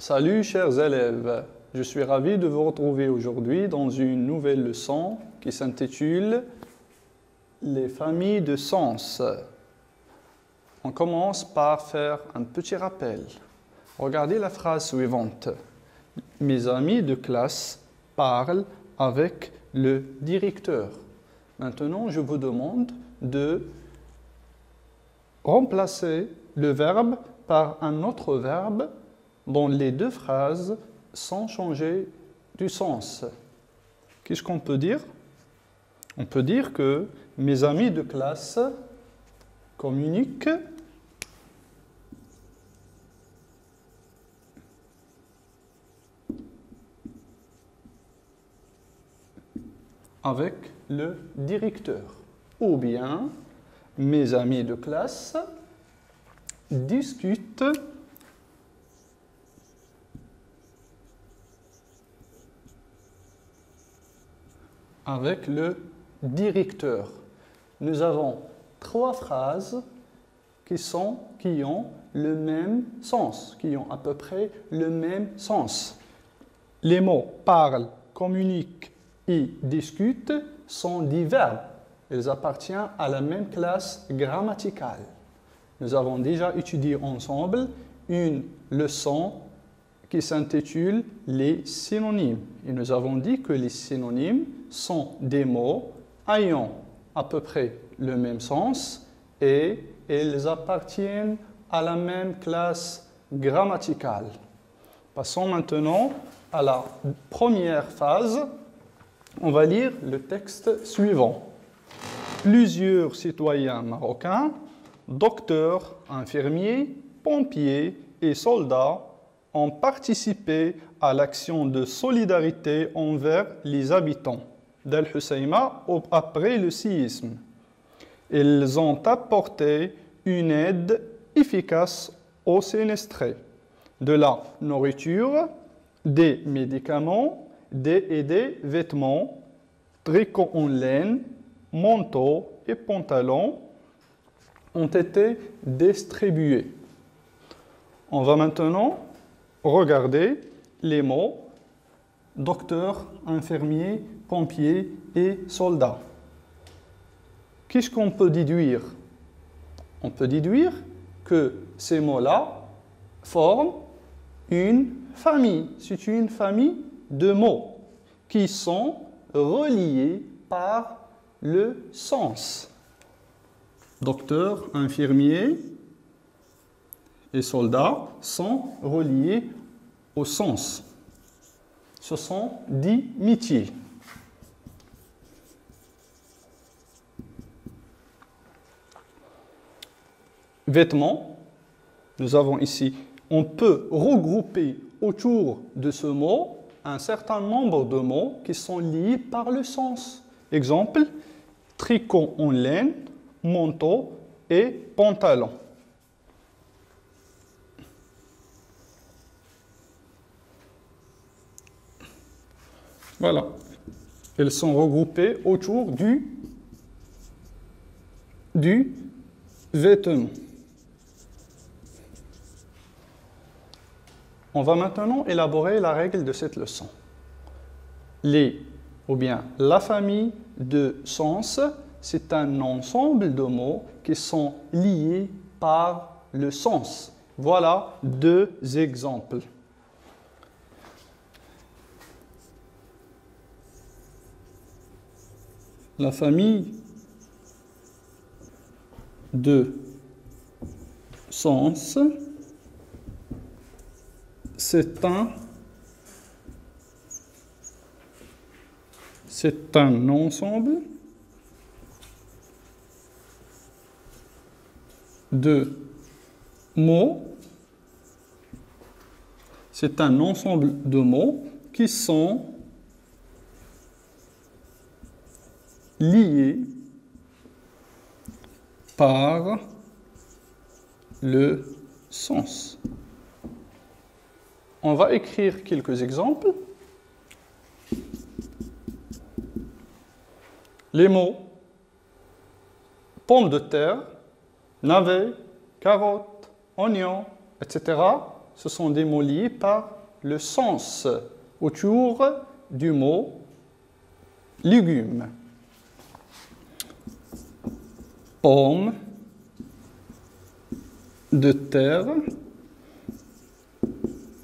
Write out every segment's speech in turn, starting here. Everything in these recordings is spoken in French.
Salut chers élèves, je suis ravi de vous retrouver aujourd'hui dans une nouvelle leçon qui s'intitule « Les familles de sens ». On commence par faire un petit rappel. Regardez la phrase suivante. Mes amis de classe parlent avec le directeur. Maintenant, je vous demande de remplacer le verbe par un autre verbe dont les deux phrases sans changer du sens. Qu'est-ce qu'on peut dire? On peut dire que mes amis de classe communiquent avec le directeur. Ou bien, mes amis de classe discutent avec le directeur. Nous avons trois phrases qui ont le même sens, qui ont à peu près le même sens. Les mots parlent, communiquent et discutent sont des verbes. Ils appartiennent à la même classe grammaticale. Nous avons déjà étudié ensemble une leçon qui s'intitule « Les synonymes ». Et nous avons dit que les synonymes sont des mots ayant à peu près le même sens et ils appartiennent à la même classe grammaticale. Passons maintenant à la première phase. On va lire le texte suivant. Plusieurs citoyens marocains, docteurs, infirmiers, pompiers et soldats ont participé à l'action de solidarité envers les habitants d'Al Hoceima après le séisme. Ils ont apporté une aide efficace aux sinistrés, de la nourriture, des médicaments et des vêtements, tricots en laine, manteaux et pantalons ont été distribués. On va maintenant regarder les mots docteur, infirmier, pompier et soldat. Qu'est-ce qu'on peut déduire? On peut déduire que ces mots-là forment une famille. C'est une famille de mots qui sont reliés par le sens. Docteur, infirmier et soldats sont reliés au sens. Ce sont 10 métiers. Vêtements, nous avons ici, on peut regrouper autour de ce mot un certain nombre de mots qui sont liés par le sens. Exemple, tricot en laine, manteau et pantalon. Voilà. Elles sont regroupées autour du vêtement. On va maintenant élaborer la règle de cette leçon. La famille de sens, c'est un ensemble de mots qui sont liés par le sens. Voilà deux exemples. La famille de sens, c'est un ensemble de mots. C'est un ensemble de mots qui sont liés par le sens. On va écrire quelques exemples. Les mots pomme de terre, navet, carotte, oignon, etc. ce sont des mots liés par le sens autour du mot légumes. Pomme de terre,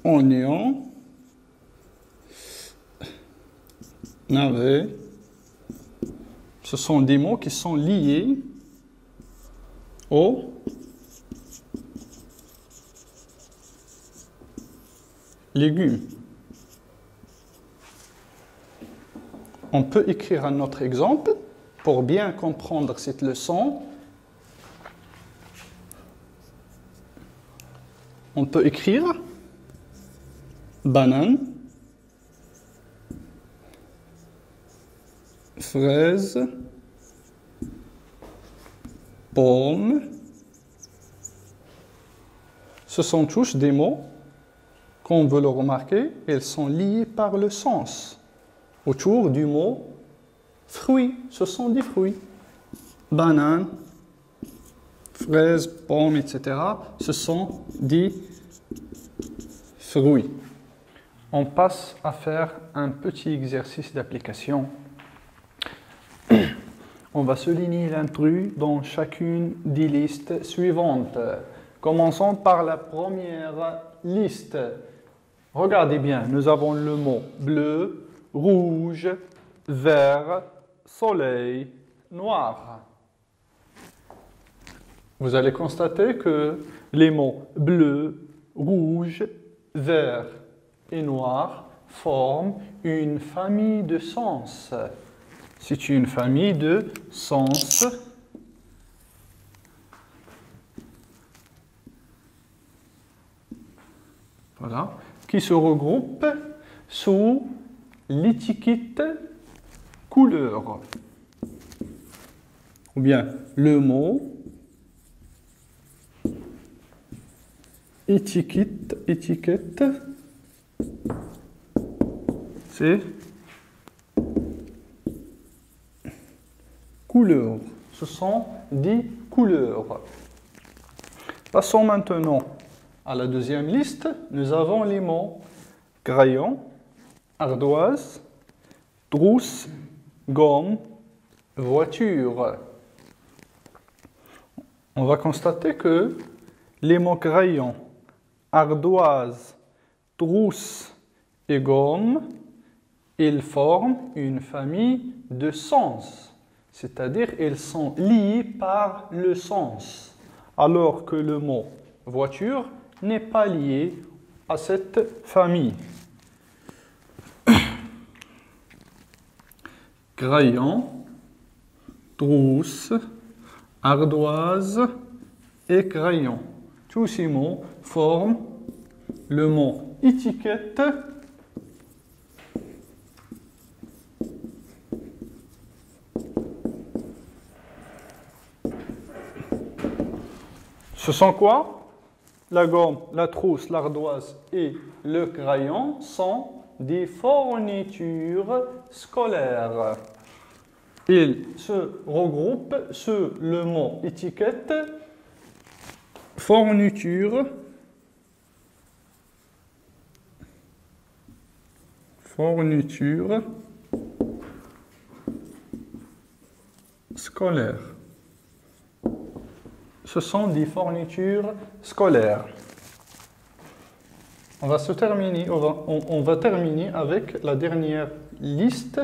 oignon, navet. Ce sont des mots qui sont liés aux légumes. On peut écrire un autre exemple pour bien comprendre cette leçon. On peut écrire banane, fraise, pomme. Ce sont tous des mots, comme vous le remarquez, ils sont liés par le sens autour du mot fruit. Ce sont des fruits. Banane, fraise, pomme, etc. Ce sont des fruits. On passe à faire un petit exercice d'application. On va souligner l'intrus dans chacune des listes suivantes. Commençons par la première liste. Regardez bien, nous avons le mot bleu, rouge, vert, soleil, noir. Vous allez constater que les mots bleu, rouge, vert et noir forment une famille de sens. C'est une famille de sens voilà, qui se regroupe sous l'étiquette couleur. Ou bien le mot étiquette, c'est couleur. Ce sont des couleurs. Passons maintenant à la deuxième liste. Nous avons les mots crayon, ardoise, trousse, gomme, voiture. On va constater que les mots crayon, ardoise, trousse et gomme, ils forment une famille de sens. C'est-à-dire ils sont liés par le sens. Alors que le mot voiture n'est pas lié à cette famille. Crayon, trousse, ardoise et crayon. Tous ces mots forment le mot étiquette Ce sont quoi? La gomme, la trousse, l'ardoise et le crayon sont des fournitures scolaires. Ils se regroupent sous le mot étiquette, fourniture, scolaire. Ce sont des fournitures scolaires. On va terminer avec la dernière liste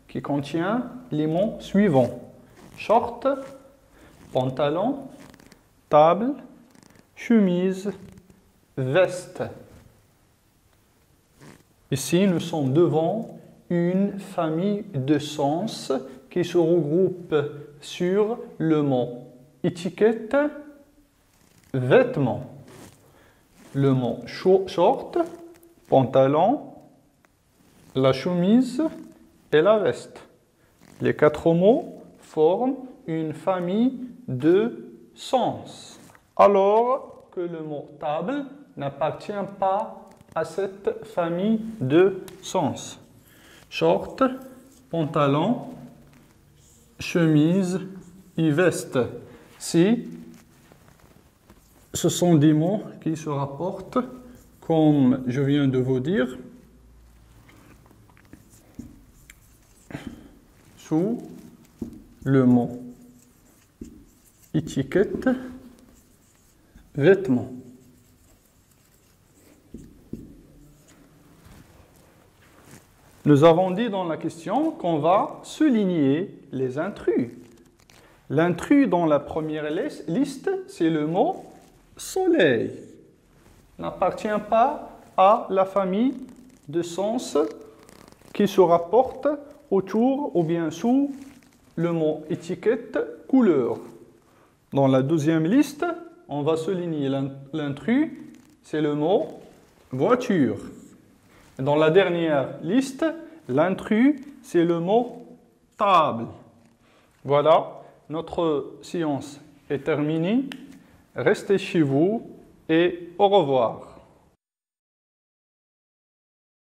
qui contient les mots suivants. Short, pantalon, table, chemise, veste. Ici, nous sommes devant une famille de sens qui se regroupe sur le mot étiquette, vêtements. Le mot short, pantalon, la chemise et la veste. Les quatre mots forment une famille de sens. Alors que le mot table n'appartient pas à cette famille de sens. Short, pantalon, chemise et veste. Si ce sont des mots qui se rapportent comme je viens de vous dire, sous le mot étiquette, vêtements. Nous avons dit dans la question qu'on va souligner les intrus. L'intrus dans la première liste, c'est le mot soleil. N'appartient pas à la famille de sens qui se rapporte autour ou bien sous le mot étiquette, couleur. Dans la deuxième liste, on va souligner l'intrus, c'est le mot voiture. Dans la dernière liste, l'intrus, c'est le mot table. Voilà, notre séance est terminée. Restez chez vous et au revoir.